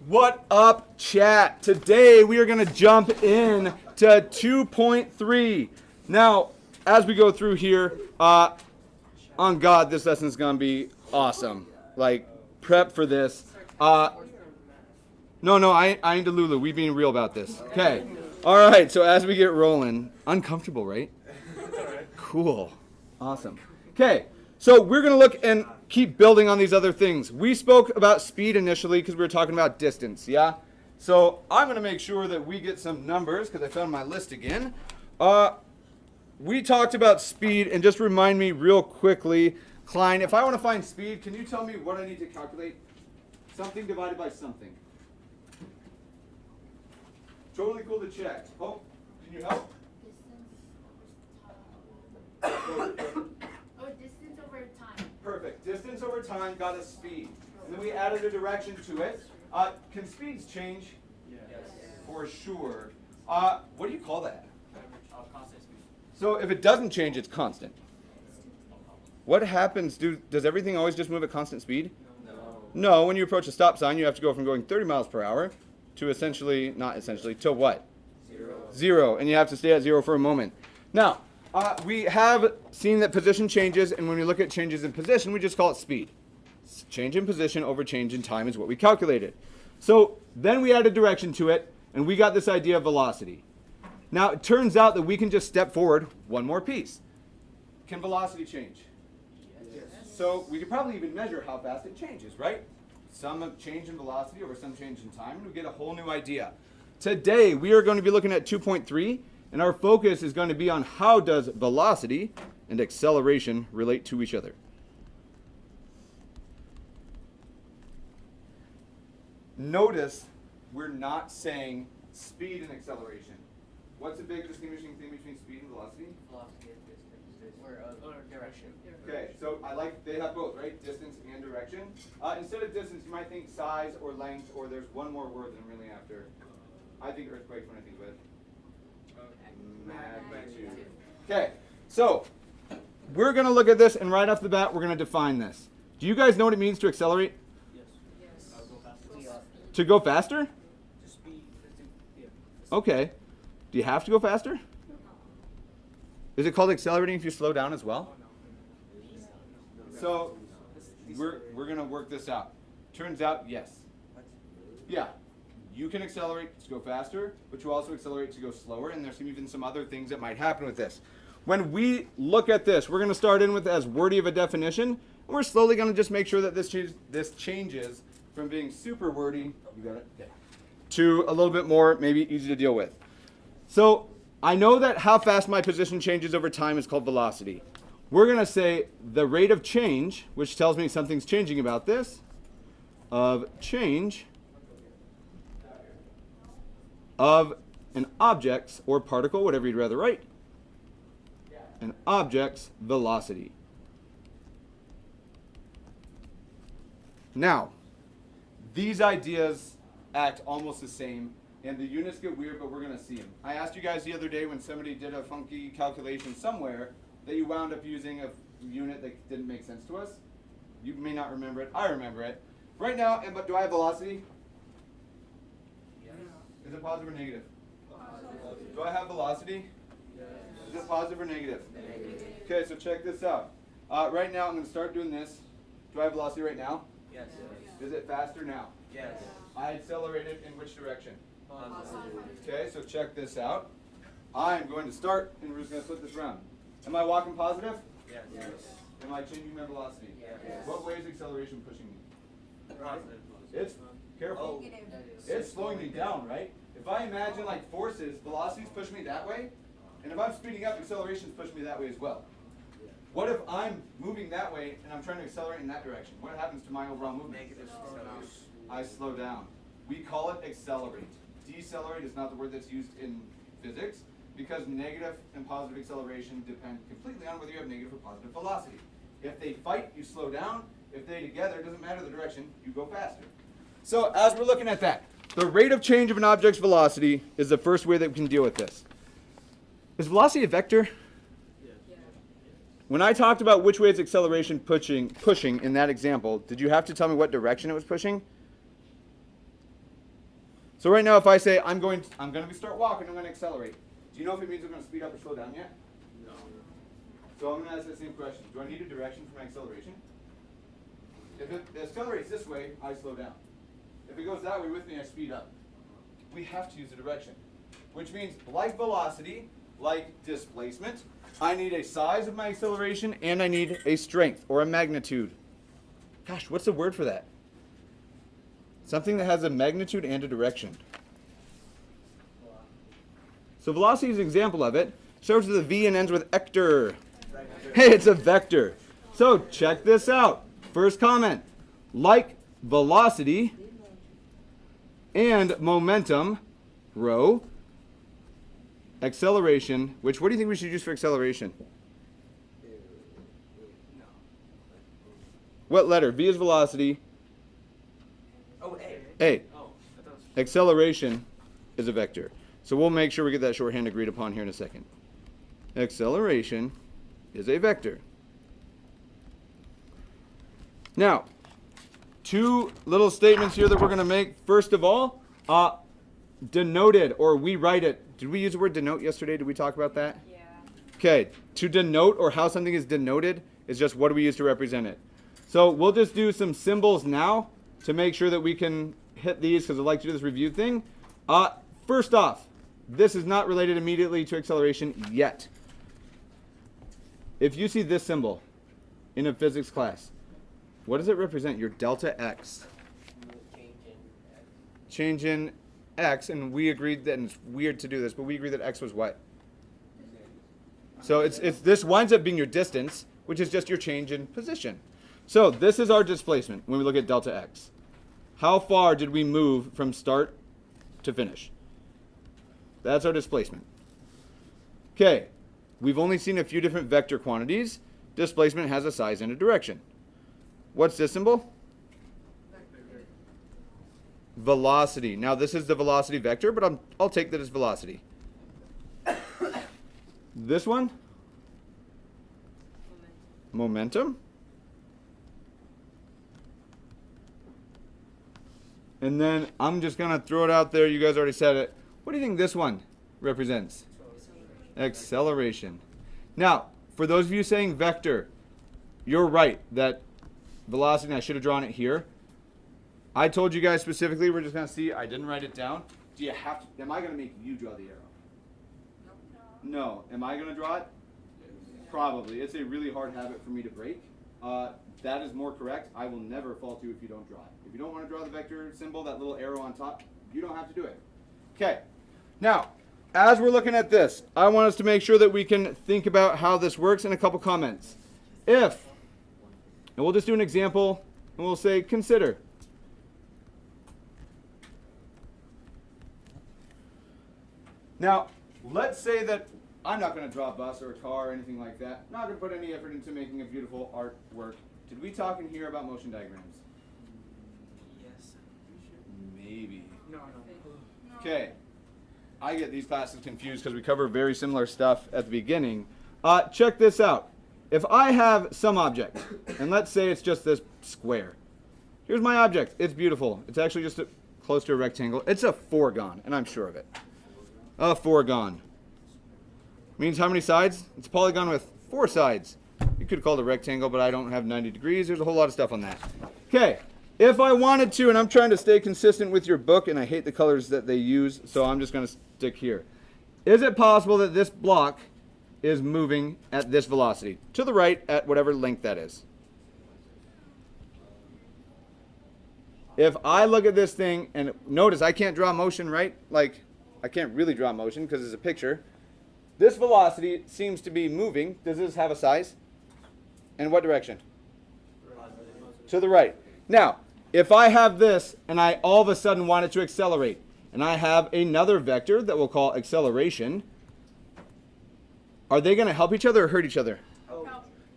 What up, chat? Today we are going to jump in to 2.3. Now, as we go through here, on God, this lesson is going to be awesome. Like, prep for this. No, I ain't Delulu. We being real about this. Okay. All right, so as we get rolling, uncomfortable, right? Cool. Awesome. Okay, so we're going to look and keep building on these other things. We spoke about speed initially because we were talking about distance, yeah? So I'm going to make sure that we get some numbers because I found my list again. We talked about speed, and just remind me real quickly, Klein, if I want to find speed, can you tell me what I need to calculate? Something divided by something. Totally cool to check. Oh, can you help? Distance over time. Perfect. Distance over time got us speed. And then we added a direction to it. Can speeds change? Yes. For sure. What do you call that? Constant speed. So if it doesn't change, it's constant. What happens? Does everything always just move at constant speed? No, when you approach a stop sign, you have to go from going 30 miles per hour to to what? Zero. And you have to stay at zero for a moment. Now, we have seen that position changes, and when we look at changes in position, we just call it speed. Change in position over change in time is what we calculated. So then we added direction to it, and we got this idea of velocity. Now, it turns out that we can just step forward one more piece. Can velocity change? Yes. So we could probably even measure how fast it changes, right? Some change in velocity over some change in time, and we get a whole new idea. Today, we are going to be looking at 2.3, and our focus is going to be on how does velocity and acceleration relate to each other. Notice we're not saying speed and acceleration. What's the big distinguishing thing between speed and velocity? Velocity and distance. Or direction. Okay, so they have both, right? Distance and direction. Instead of distance, you might think size or length, or there's one more word that I'm really after. I think earthquake when I think of it. Magnitude. Okay, so we're going to look at this, and right off the bat, we're going to define this. Do you guys know what it means to accelerate? Yes. Go faster. To go faster? To speed. Yeah. Okay. Do you have to go faster? Is it called accelerating if you slow down as well? So we're going to work this out. Turns out, yes. Yeah. You can accelerate to go faster, but you also accelerate to go slower, and there's even some other things that might happen with this. When we look at this, we're going to start in with as wordy of a definition, and we're slowly going to just make sure that this changes from being super wordy, you got it, yeah, to a little bit more maybe easy to deal with. So I know that how fast my position changes over time is called velocity. We're going to say the rate of change, which tells me something's changing about this, of change of an object's or particle, whatever you'd rather write, an object's velocity. Now, these ideas act almost the same, and the units get weird, but we're going to see them. I asked you guys the other day when somebody did a funky calculation somewhere that you wound up using a unit that didn't make sense to us. You may not remember it. I remember it. Right now, but do I have velocity? Is it positive or negative? Positive. Do I have velocity? Yes. Is it positive or negative? Negative. Okay, so check this out. Right now, I'm going to start doing this. Do I have velocity right now? Yes. Is it faster now? Yes. I accelerated in which direction? Positive. Okay, so check this out. I'm going to start, and we're just going to flip this around. Am I walking positive? Yes. Am I changing my velocity? Yes. What way is acceleration pushing me? Positive. It's careful. It's slowing me down, right? If I imagine like forces, velocities push me that way, and if I'm speeding up, accelerations push me that way as well. What if I'm moving that way and I'm trying to accelerate in that direction? What happens to my overall movement? Negative. I slow down. We call it accelerate. Decelerate is not the word that's used in physics because negative and positive acceleration depend completely on whether you have negative or positive velocity. If they fight, you slow down. If they together, it doesn't matter the direction, you go faster. So as we're looking at that, the rate of change of an object's velocity is the first way that we can deal with this. Is velocity a vector? When I talked about which way is acceleration pushing in that example, did you have to tell me what direction it was pushing? So right now, if I say I'm going to start walking, I'm going to accelerate. Do you know if it means I'm going to speed up or slow down yet? No. So I'm going to ask the same question. Do I need a direction for my acceleration? If it accelerates this way, I slow down. If it goes that way with me, I speed up. We have to use a direction, which means like velocity, like displacement, I need a size of my acceleration and I need a strength or a magnitude. Gosh, what's the word for that? Something that has a magnitude and a direction. So velocity is an example of it. Starts with a V and ends with ector. Hey, it's a vector. So check this out. First comment. Like velocity and momentum, rho, acceleration, which, what do you think we should use for acceleration? What letter? V is velocity. Oh, A. A. Oh, I thought it was Acceleration is a vector. So we'll make sure we get that shorthand agreed upon here in a second. Acceleration is a vector. Now, two little statements here that we're going to make. First of all, denoted, or we write it. Did we use the word denote yesterday? Did we talk about that? Yeah. Okay, to denote or how something is denoted is just what do we use to represent it. So we'll just do some symbols now to make sure that we can hit these because I'd like to do this review thing. First off, this is not related immediately to acceleration yet. If you see this symbol in a physics class, what does it represent? Your delta x. Change in x, and we agreed that, and it's weird to do this, but we agreed that x was what? So it's this winds up being your distance, which is just your change in position. So this is our displacement when we look at delta x. How far did we move from start to finish? That's our displacement. Okay, we've only seen a few different vector quantities. Displacement has a size and a direction. What's this symbol? Velocity. Now this is the velocity vector, but I'll take that as velocity. This one? Momentum. And then I'm just going to throw it out there. You guys already said it. What do you think this one represents? Acceleration. Now, for those of you saying vector, you're right that velocity, and I should have drawn it here. I told you guys specifically, we're just going to see, I didn't write it down. Do you have to, am I going to make you draw the arrow? No. Am I going to draw it? Probably. It's a really hard habit for me to break. That is more correct. I will never fault you if you don't draw it. If you don't want to draw the vector symbol, that little arrow on top, you don't have to do it. Okay. Now, as we're looking at this, I want us to make sure that we can think about how this works in a couple comments. If, and we'll just do an example, and we'll say consider. Now, let's say that I'm not going to draw a bus or a car or anything like that. Not going to put any effort into making a beautiful artwork. Did we talk in here about motion diagrams? Yes. Maybe. No. Okay. I get these classes confused because we cover very similar stuff at the beginning. Check this out. If I have some object, and let's say it's just this square. Here's my object. It's beautiful. It's actually just close to a rectangle. It's a fourgon, and I'm sure of it. A fourgon. Means how many sides? It's a polygon with 4 sides. You could call it a rectangle, but I don't have 90 degrees. There's a whole lot of stuff on that. Okay. If I wanted to, and I'm trying to stay consistent with your book, and I hate the colors that they use, so I'm just going to stick here. Is it possible that this block is moving at this velocity? To the right at whatever length that is. If I look at this thing, and notice I can't draw motion, right? Like, I can't really draw motion because it's a picture. This velocity seems to be moving. Does this have a size? In what direction? To the right. Now, if I have this and I all of a sudden want it to accelerate, and I have another vector that we'll call acceleration, are they going to help each other or hurt each other?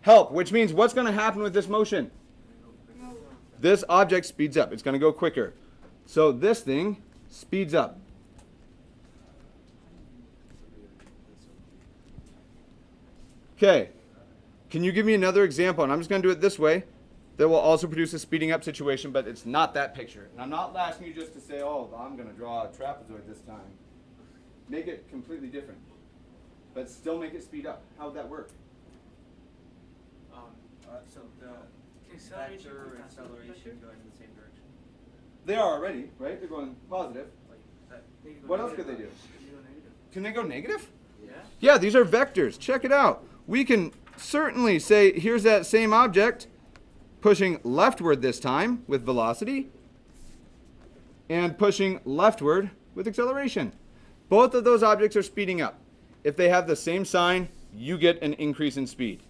Help, which means what's going to happen with this motion? This object speeds up. It's going to go quicker. So this thing speeds up. Okay. Can you give me another example? And I'm just going to do it this way. that will also produce a speeding up situation, but it's not that picture. And I'm not asking you just to say, oh, I'm going to draw a trapezoid this time. Make it completely different, but still make it speed up. How would that work? So the Acceleration vector and acceleration going in the same direction. They are already, right? They're going positive. Like that. What else could they do? Can they go negative? Yeah. Yeah, these are vectors. Check it out. We can certainly say, here's that same object pushing leftward this time with velocity and pushing leftward with acceleration. Both of those objects are speeding up. If they have the same sign, you get an increase in speed.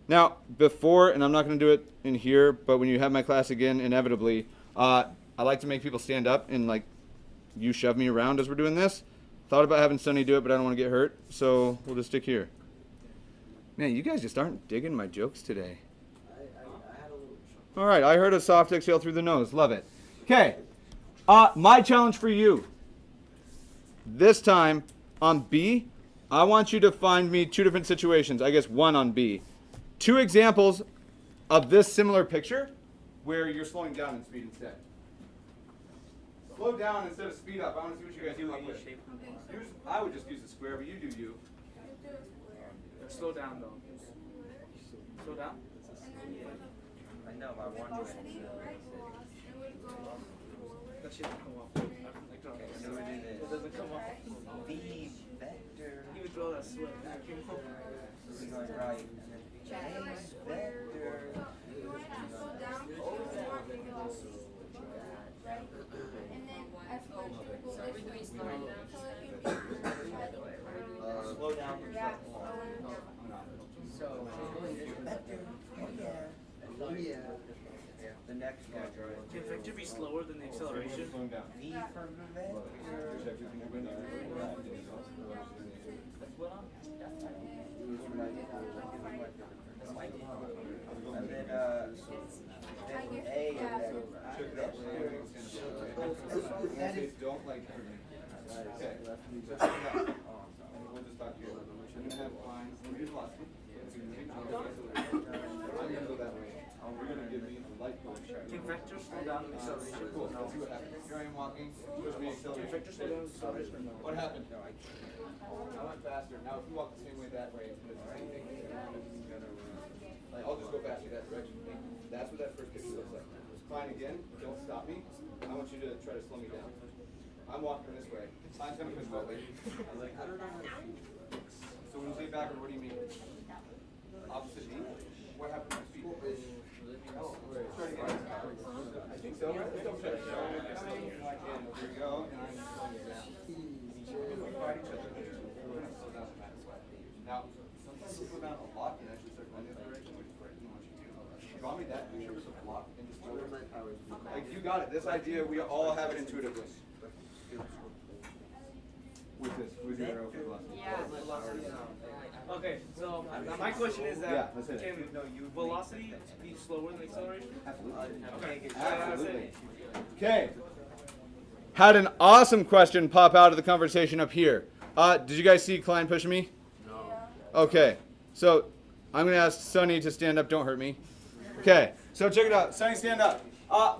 Now, before, and I'm not going to do it in here, but when you have my class again, inevitably, I like to make people stand up and like you shove me around as we're doing this. Thought about having Sunny do it, but I don't want to get hurt, so we'll just stick here. Man, you guys just aren't digging my jokes today. I had a little. All right, I heard a soft exhale through the nose. Love it. Okay, my challenge for you. This time on B, I want you to find me two different situations. I guess one on B. Two examples of this similar picture where you're slowing down in speed instead. Slow down instead of speed up. I want to see what you guys do. Any shape. I would just use a square, but you do you. Slow down though. Slow down. I know, I want to. That shit doesn't come off. Okay, so we do this. It doesn't come off. V vector. You would draw that sweat. So we're going right, and then A vector. Slow down. So vector. Oh yeah. The next one. Can vector be slower than the acceleration? Slowing down. V for vector. And then A Don't like okay. So check it out. We'll just talk here. I'm gonna have lines. We'll do velocity. I'm gonna go that way. We're gonna give me the light push. Can vector slow down the acceleration? Cool. Let's see what happens. Here I am walking. Push me Can acceleration. vector slow down the acceleration? What happened? I went faster. Now if you walk the same way that way, it's the same thing. Like, I'll just go faster that direction. That's what that first picture looks like. Fine again. Don't stop me. I want you to try to slow me down. I'm walking this way. I'm coming this way. I don't know. So when you say backward, what do you mean? Opposite me? What happened to my speed? Oh, try to get it. I think so. Let's double check. Here we go. And I'm slowing you down. We fight each other. We're going to slow down the max. Now, sometimes you slow down a lot and actually start going the other direction, which is what you want you to do. Draw me that picture with a block and just do it. Like, you got it. This idea, we all have it intuitively. With this, with your arrow for velocity. Okay, so now my question is Yeah, that let's hit it. can velocity be slower than acceleration? Absolutely. Okay. Absolutely. Okay. Had an awesome question pop out of the conversation up here. Did you guys see Klein pushing me? No. Okay. So I'm going to ask Sunny to stand up. Don't hurt me. Okay. So check it out. Sunny, stand up.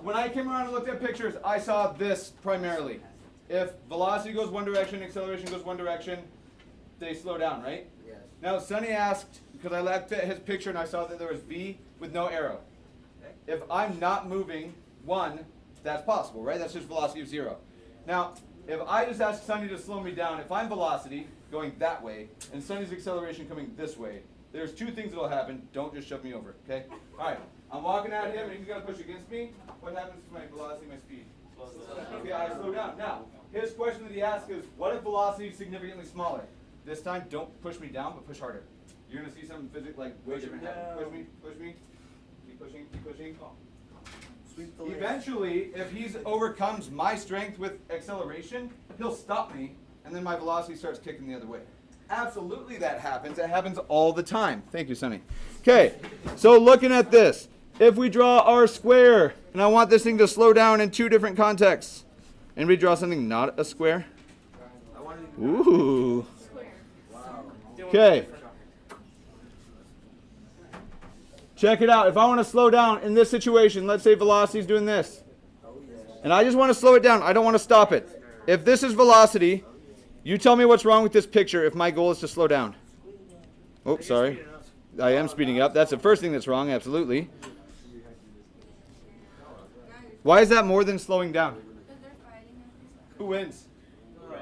When I came around and looked at pictures, I saw this primarily. If velocity goes one direction, acceleration goes one direction, they slow down, right? Yes. Now, Sunny asked, because I looked at his picture and I saw that there was V with no arrow. Okay. If I'm not moving one, that's possible, right? That's just velocity of 0. Now, if I just ask Sunny to slow me down, if I'm velocity going that way and Sunny's acceleration coming this way, there's two things that'll happen. Don't just shove me over, okay? All right, I'm walking at him and he's going to push against me. What happens to my velocity, my speed? Okay, I slow down. Now, his question that he asked is, what if velocity is significantly smaller? This time, don't push me down, but push harder. You're going to see something physical, like way different happen. Push me, push me. Keep pushing, keep pushing. Sweep the legs. Eventually, if he overcomes my strength with acceleration, he'll stop me, and then my velocity starts kicking the other way. Absolutely that happens. It happens all the time. Thank you, Sunny. Okay, so looking at this, if we draw our square, and I want this thing to slow down in two different contexts, and we draw something not a square. Ooh. Okay. Check it out. If I want to slow down in this situation, let's say velocity is doing this. And I just want to slow it down. I don't want to stop it. If this is velocity, you tell me what's wrong with this picture if my goal is to slow down. Oh, sorry. I am speeding up. That's the first thing that's wrong, absolutely. Why is that more than slowing down? Who wins?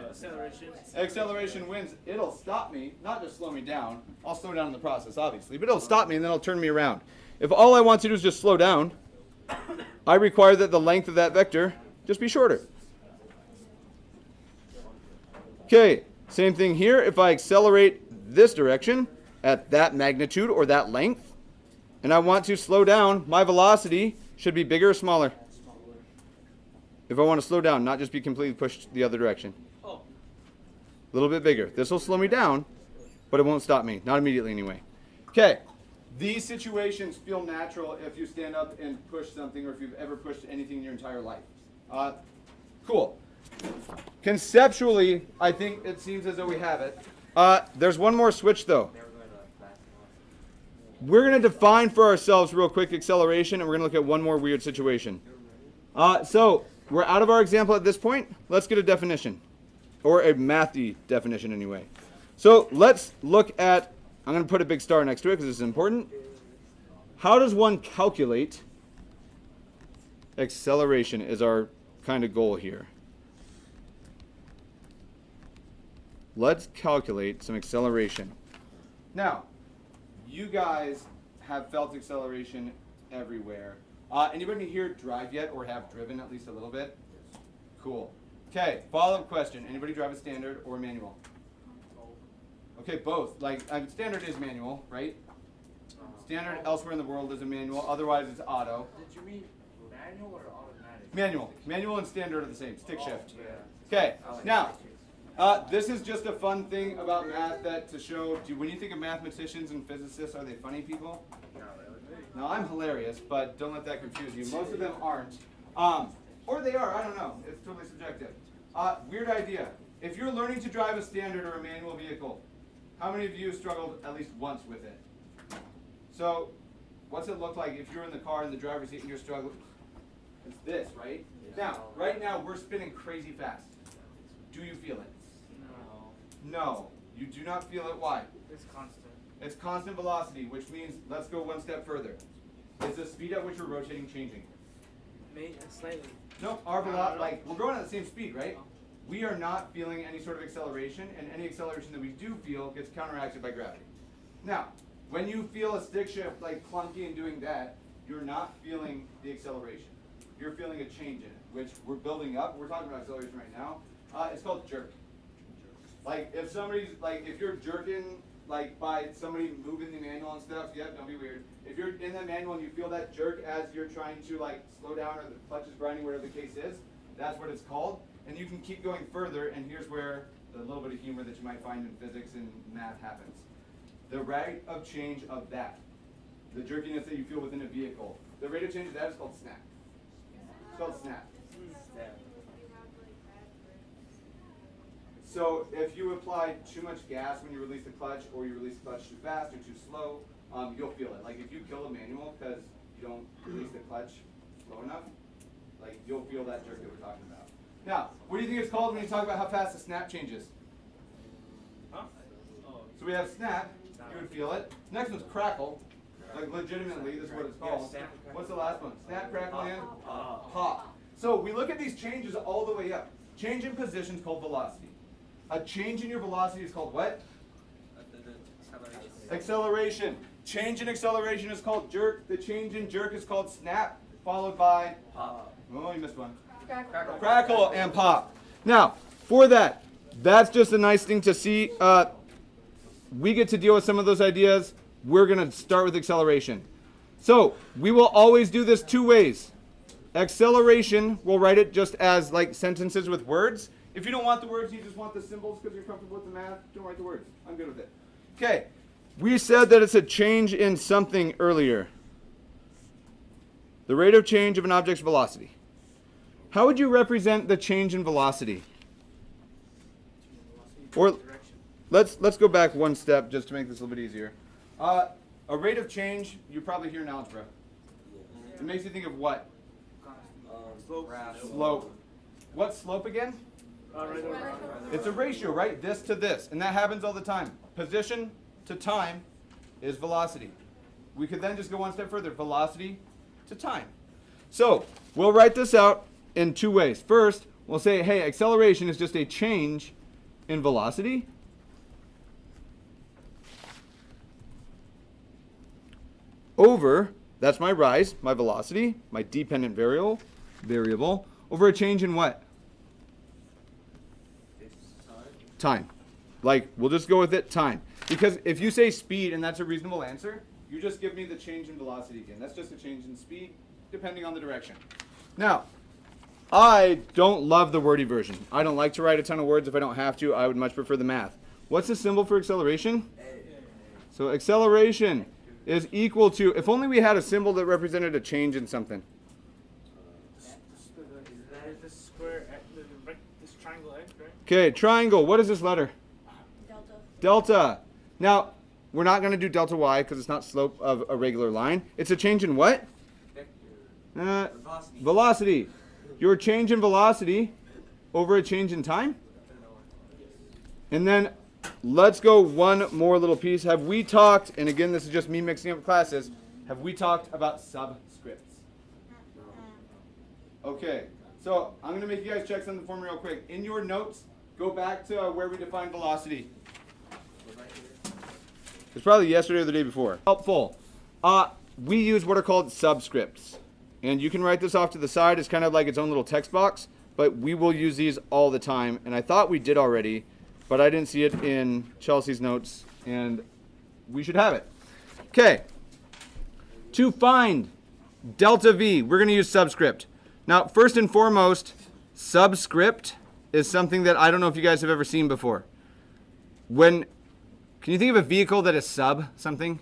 Acceleration. Acceleration wins. It'll stop me, not just slow me down. I'll slow down in the process, obviously, but it'll stop me and then it'll turn me around. If all I want to do is just slow down, I require that the length of that vector just be shorter. Okay, same thing here. If I accelerate this direction at that magnitude or that length, and I want to slow down, my velocity should be bigger or smaller? If I want to slow down, not just be completely pushed the other direction. Oh. A little bit bigger. This will slow me down, but it won't stop me. Not immediately anyway. Okay. These situations feel natural if you stand up and push something or if you've ever pushed anything in your entire life. Cool. Conceptually, I think it seems as though we have it. There's one more switch though. We're going to define for ourselves real quick acceleration, and we're going to look at one more weird situation. So we're out of our example at this point. Let's get a definition, or a mathy definition anyway. So let's look at, I'm going to put a big star next to it because this is important. How does one calculate acceleration is our kind of goal here. Let's calculate some acceleration. Now, you guys have felt acceleration everywhere. Anybody here drive yet or have driven at least a little bit? Cool. Okay, follow-up question. Anybody drive a standard or a manual? Okay, both. Like, standard is manual, right? Standard elsewhere in the world is a manual. Otherwise, it's auto. Did you mean manual or automatic? Manual. Manual and standard are the same. Stick shift. Yeah. Okay, now, this is just a fun thing about math that to show, when you think of mathematicians and physicists, are they funny people? No, I'm hilarious, but don't let that confuse you. Most of them aren't. Or they are, I don't know. It's totally subjective. Weird idea. If you're learning to drive a standard or a manual vehicle, how many of you struggled at least once with it? So, what's it look like if you're in the car in the driver's seat and you're struggling? It's this, right? Now, right now, we're spinning crazy fast. Do you feel it? No. No, you do not feel it. Why? It's constant. It's constant velocity, which means, let's go one step further. Is the speed at which we're rotating changing? Slightly. No, our velocity, like, we're going at the same speed, right? We are not feeling any sort of acceleration, and any acceleration that we do feel gets counteracted by gravity. Now, when you feel a stick shift like clunky and doing that, you're not feeling the acceleration. You're feeling a change in it, which we're building up. We're talking about acceleration right now. It's called jerk. Like, if somebody's, like, if you're jerking, like, by somebody moving the manual and stuff, yeah, don't be weird. If you're in the manual and you feel that jerk as you're trying to, like, slow down or the clutch is grinding, whatever the case is, that's what it's called. And you can keep going further, and here's where the little bit of humor that you might find in physics and math happens. The rate of change of that, the jerkiness that you feel within a vehicle, the rate of change of that is called snap. It's called snap. So if you apply too much gas when you release the clutch, or you release the clutch too fast or too slow, you'll feel it. Like if you kill a manual because you don't release the clutch slow enough, like you'll feel that jerk that we're talking about. Now, what do you think it's called when you talk about how fast the snap changes? Huh? Oh. So we have snap, you would feel it. Next one's crackle. Like legitimately, this is what it's called. What's the last one? Snap, crackle, and pop. So we look at these changes all the way up. Change in position is called velocity. A change in your velocity is called what? Acceleration. Change in acceleration is called jerk. The change in jerk is called snap, followed by pop. Oh, you missed one. Crackle. Crackle and pop. Now, for that, that's just a nice thing to see. We get to deal with some of those ideas. We're going to start with acceleration. So, we will always do this two ways. Acceleration, we'll write it just as like sentences with words. If you don't want the words, you just want the symbols because you're comfortable with the math, don't write the words. I'm good with it. Okay, we said that it's a change in something earlier. The rate of change of an object's velocity. How would you represent the change in velocity? Or let's go back one step just to make this a little bit easier. A rate of change, you probably hear in algebra. It makes you think of what? Slope. What's slope again? It's a ratio, right? This to this. And that happens all the time. Position to time is velocity. We could then just go one step further. Velocity to time. So we'll write this out in two ways. First, we'll say, hey, acceleration is just a change in velocity over, that's my rise, my velocity, my dependent variable, over a change in what? Time. Like, we'll just go with it, time. Because if you say speed and that's a reasonable answer, you just give me the change in velocity again. That's just a change in speed, depending on the direction. Now, I don't love the wordy version. I don't like to write a ton of words if I don't have to. I would much prefer the math. What's the symbol for acceleration? So acceleration is equal to, if only we had a symbol that represented a change in something. This square, this triangle X, right? Okay, triangle. What is this letter? Delta. Delta. Now, we're not going to do delta y because it's not slope of a regular line. It's a change in what? Velocity. Your change in velocity over a change in time? And then let's go one more little piece. Have we talked, and again, this is just me mixing up classes, have we talked about subscripts? Okay, so I'm going to make you guys check something for me real quick. In your notes, go back to where we defined velocity. It's probably yesterday or the day before. Helpful. We use what are called subscripts. And you can write this off to the side. It's kind of like its own little text box. But we will use these all the time. And I thought we did already, but I didn't see it in Chelsea's notes. And we should have it. Okay. To find delta V, we're going to use subscript. Now, first and foremost, subscript is something that I don't know if you guys have ever seen before. Can you think of a vehicle that is something?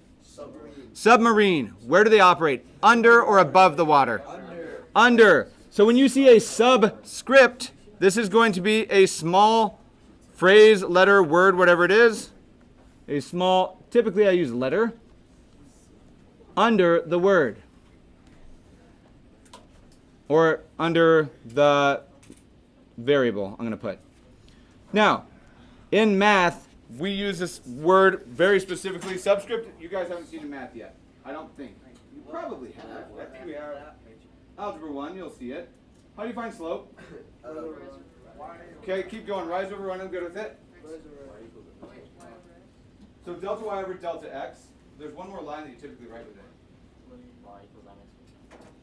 Submarine. Where do they operate? Under or above the water? Under. So when you see a subscript, this is going to be a small phrase, letter, word, whatever it is. A small, typically I use letter, under the word. Or under the variable, I'm going to put. Now, in math, we use this word very specifically. Subscript, you guys haven't seen in math yet. I don't think. You probably have. I think we have. Algebra 1, you'll see it. How do you find slope? Okay, keep going. Rise over run, I'm good with it. So delta y over delta x. There's one more line that you typically write with it.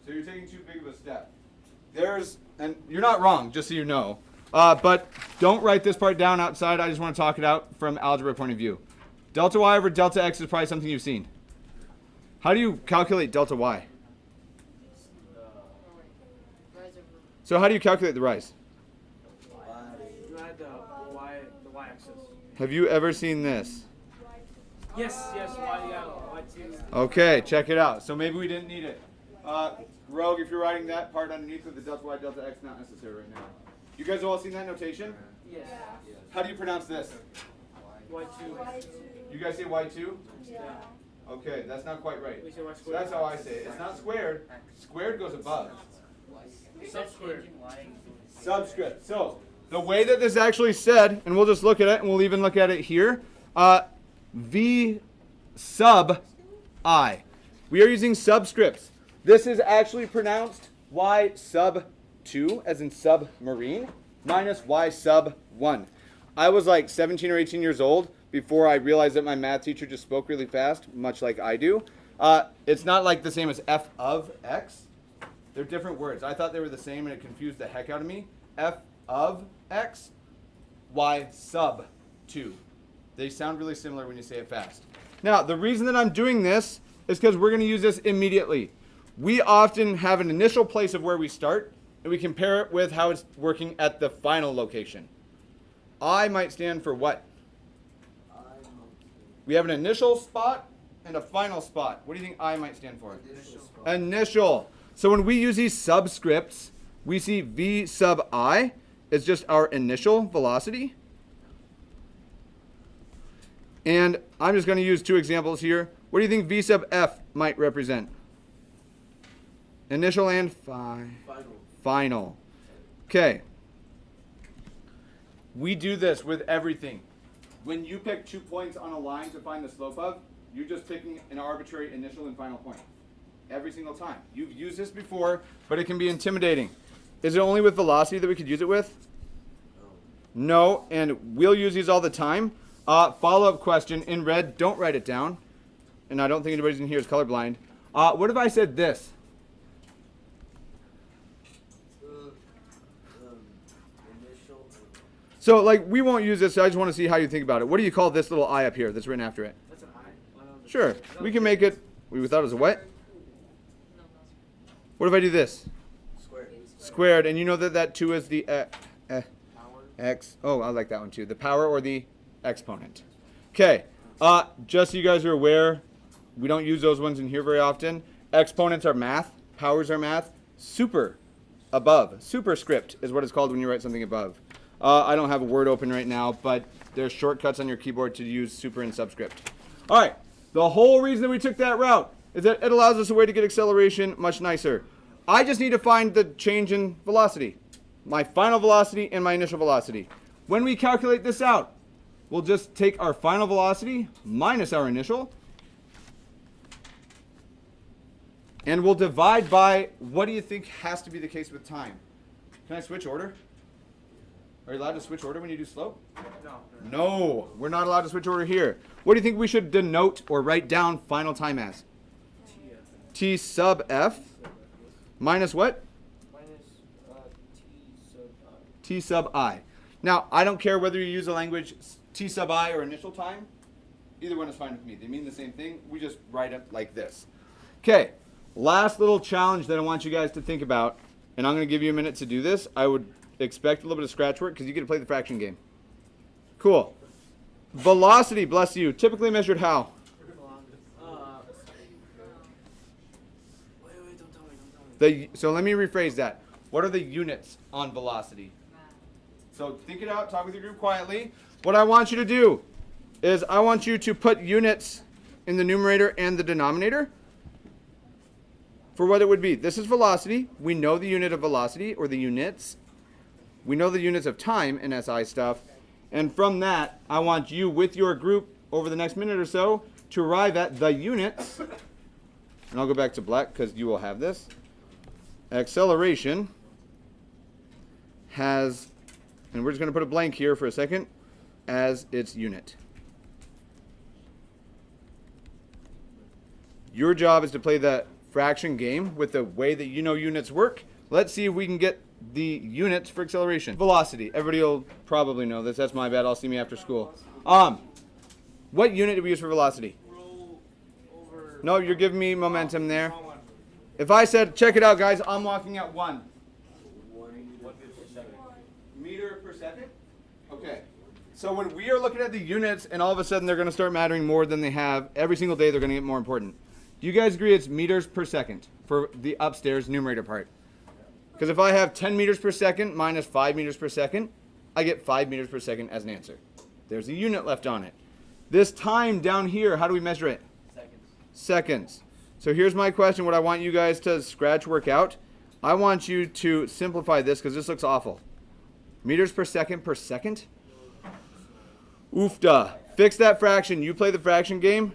So you're taking too big of a step. And you're not wrong, just so you know. But don't write this part down outside. I just want to talk it out from algebra point of view. Delta y over delta x is probably something you've seen. How do you calculate delta y? So how do you calculate the rise? You add the y-axis. Have you ever seen this? Yes, y2. Okay, check it out. So maybe we didn't need it. Rogue, if you're writing that part underneath with the delta y, delta x, not necessary right now. You guys all seen that notation? Yes. How do you pronounce this? Y2. You guys say y2? Yeah. Okay, that's not quite right. We say y So squared. that's how I say it. It's not squared. Squared goes above. Subsquared. Subscript. So the way that this actually said, and we'll just look at it, and we'll even look at it here. V sub I. We are using subscripts. This is actually pronounced y sub 2, as in submarine, minus y sub 1. I was like 17 or 18 years old before I realized that my math teacher just spoke really fast, much like I do. It's not like the same as f of x. They're different words. I thought they were the same, and it confused the heck out of me. F of x, y sub 2. They sound really similar when you say it fast. Now, the reason that I'm doing this is because we're going to use this immediately. We often have an initial place of where we start, and we compare it with how it's working at the final location. I might stand for what? We have an initial spot and a final spot. What do you think I might stand for? Initial. So when we use these subscripts, we see v sub I is just our initial velocity. And I'm just going to use two examples here. What do you think V sub F might represent? Initial and final. Okay. We do this with everything. When you pick 2 points on a line to find the slope of, you're just picking an arbitrary initial and final point. Every single time. You've used this before, but it can be intimidating. Is it only with velocity that we could use it with? No, and we'll use these all the time. Follow-up question in red, don't write it down. And I don't think anybody's in here is colorblind. What if I said this? So, like, we won't use this, so I just want to see how you think about it. What do you call this little I up here that's written after it? That's an I. Sure, we can make it, we thought it was a what? What if I do this? Squared, and you know that that 2 is the x. Oh, I like that one too. The power or the exponent. Okay, just so you guys are aware, we don't use those ones in here very often. Exponents are math, powers are math. Super, above, superscript is what it's called when you write something above. I don't have a Word open right now, but there's shortcuts on your keyboard to use super and subscript. All right, the whole reason that we took that route is that it allows us a way to get acceleration much nicer. I just need to find the change in velocity, my final velocity and my initial velocity. When we calculate this out, we'll just take our final velocity minus our initial, and we'll divide by, what do you think has to be the case with time? Can I switch order? Are you allowed to switch order when you do slope? No, we're not allowed to switch order here. What do you think we should denote or write down final time as? T sub F minus what? T sub I. Now, I don't care whether you use the language T sub I or initial time. Either one is fine with me. They mean the same thing. We just write it like this. Okay, last little challenge that I want you guys to think about, and I'm going to give you a minute to do this. I would expect a little bit of scratch work because you get to play the fraction game. Cool. Velocity, bless you, typically measured how? So let me rephrase that. What are the units on velocity? So think it out, talk with your group quietly. What I want you to do is I want you to put units in the numerator and the denominator for what it would be. This is velocity. We know the unit of velocity, or the units. We know the units of time in SI stuff. And from that, I want you with your group over the next minute or so to arrive at the units. And I'll go back to black because you will have this. Acceleration has, and we're just going to put a blank here for a second, as its unit. Your job is to play the fraction game with the way that you know units work. Let's see if we can get the units for acceleration. Velocity. Everybody will probably know this. That's my bad. I'll see me after school. What unit do we use for velocity? No, you're giving me momentum there. If I said, check it out, guys, I'm walking at 1. Meter per second? Okay. So when we are looking at the units and all of a sudden they're going to start mattering more than they have, every single day they're going to get more important. Do you guys agree it's meters per second for the upstairs numerator part? Because if I have 10 meters per second minus 5 meters per second, I get 5 meters per second as an answer. There's a unit left on it. This time down here, how do we measure it? Seconds. So here's my question, what I want you guys to scratch work out. I want you to simplify this because this looks awful. Meters per second per second? Oofda. Fix that fraction. You play the fraction game.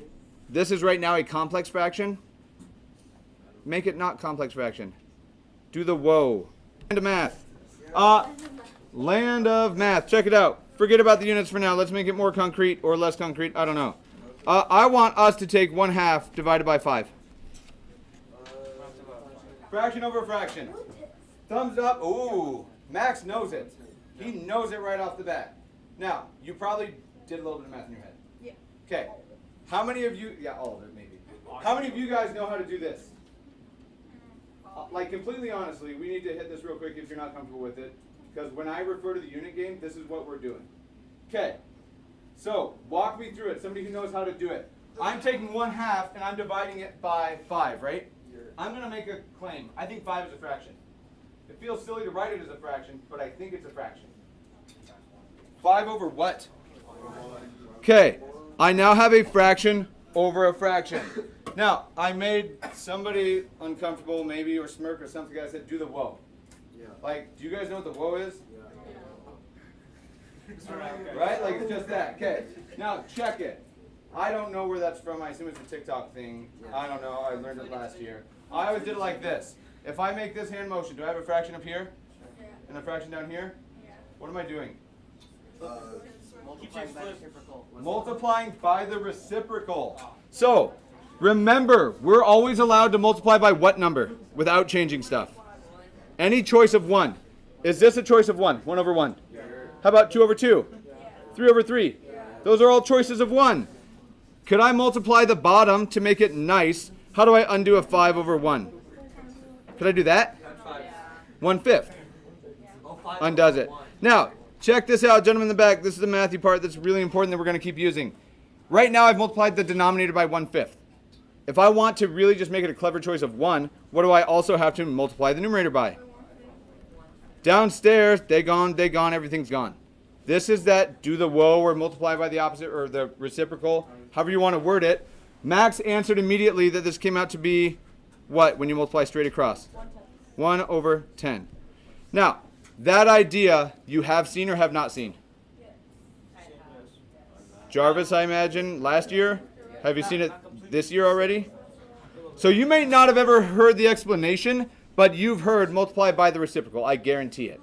This is right now a complex fraction. Make it not complex fraction. Do the whoa. Land of math. Land of math. Check it out. Forget about the units for now. Let's make it more concrete or less concrete. I don't know. I want us to take 1/2 divided by 5. Fraction over fraction. Thumbs up. Ooh. Max knows it. He knows it right off the bat. Now, you probably did a little bit of math in your head. Yeah. Okay. How many of you, yeah, all of it maybe. How many of you guys know how to do this? Like completely honestly, we need to hit this real quick if you're not comfortable with it. Because when I refer to the unit game, this is what we're doing. Okay. So, walk me through it. Somebody who knows how to do it. I'm taking 1/2 and I'm dividing it by 5, right? I'm going to make a claim. I think 5 is a fraction. It feels silly to write it as a fraction, but I think it's a fraction. 5 over what? Okay. I now have a fraction over a fraction. Now, I made somebody uncomfortable maybe or smirk or something. I said, do the whoa. Yeah. Like, do you guys know what the whoa is? Yeah. Right? Like, it's just that. Okay. Now, check it. I don't know where that's from. I assume it's a TikTok thing. I don't know. I learned it last year. I always did it like this. If I make this hand motion, do I have a fraction up here? And a fraction down here? What am I doing? Multiplying by reciprocal. Multiplying by the reciprocal. So, remember, we're always allowed to multiply by what number without changing stuff? Any choice of 1. Is this a choice of 1? 1 over 1. How about 2 over 2? 3 over 3. Those are all choices of 1. Could I multiply the bottom to make it nice? How do I undo a 5 over 1? Could I do that? 1/5. Undoes it. Now, check this out, gentlemen in the back. This is the mathy part that's really important that we're going to keep using. Right now, I've multiplied the denominator by 1/5. If I want to really just make it a clever choice of 1, what do I also have to multiply the numerator by? Downstairs, they gone, everything's gone. This is that do the whoa or multiply by the opposite or the reciprocal, however you want to word it. Max answered immediately that this came out to be what when you multiply straight across? 1 over 10. Now, that idea you have seen or have not seen? Jarvis, I imagine, last year? Have you seen it this year already? So you may not have ever heard the explanation, but you've heard multiply by the reciprocal. I guarantee it.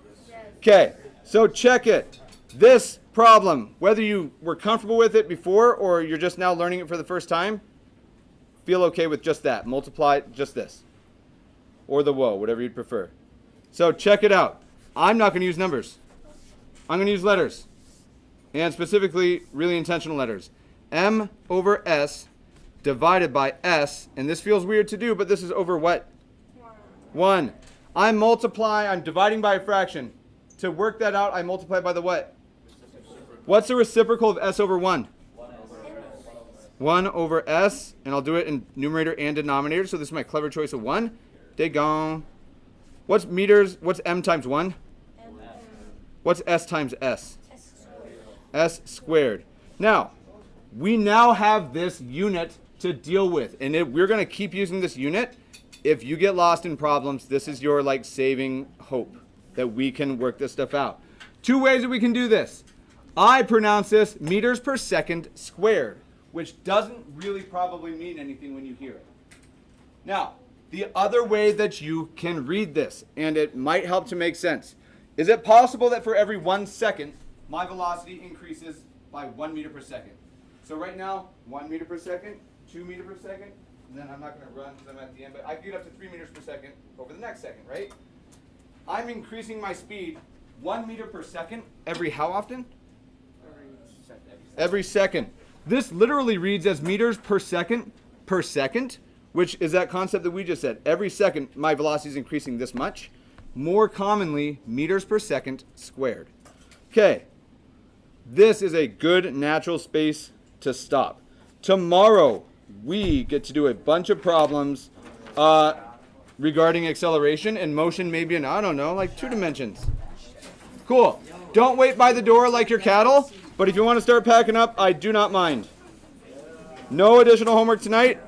Okay, so check it. This problem, whether you were comfortable with it before or you're just now learning it for the first time, feel okay with just that. Multiply just this. Or the whoa, whatever you'd prefer. So check it out. I'm not going to use numbers. I'm going to use letters. And specifically, really intentional letters. M over S divided by S. And this feels weird to do, but this is over what? 1. I'm dividing by a fraction. To work that out, I multiply by the what? What's the reciprocal of S over 1? 1 over S. And I'll do it in numerator and denominator. So this is my clever choice of 1. They gone. What's meters? What's M times 1? What's S times S? S squared. Now, we now have this unit to deal with. And we're going to keep using this unit. If you get lost in problems, this is your saving hope that we can work this stuff out. 2 ways that we can do this. I pronounce this meters per second squared, which doesn't really probably mean anything when you hear it. Now, the other way that you can read this, and it might help to make sense, is it possible that for every 1 second, my velocity increases by 1 meter per second? So right now, 1 meter per second, 2 meter per second, and then I'm not going to run because I'm at the end, but I can get up to 3 meters per second over the next second, right? I'm increasing my speed 1 meter per second every how often? Every second. This literally reads as meters per second, which is that concept that we just said. Every second, my velocity is increasing this much. More commonly, meters per second squared. Okay. This is a good natural space to stop. Tomorrow, we get to do a bunch of problems regarding acceleration and motion, maybe in, I don't know, like 2 dimensions. Cool. Don't wait by the door like your cattle, but if you want to start packing up, I do not mind. No additional homework tonight.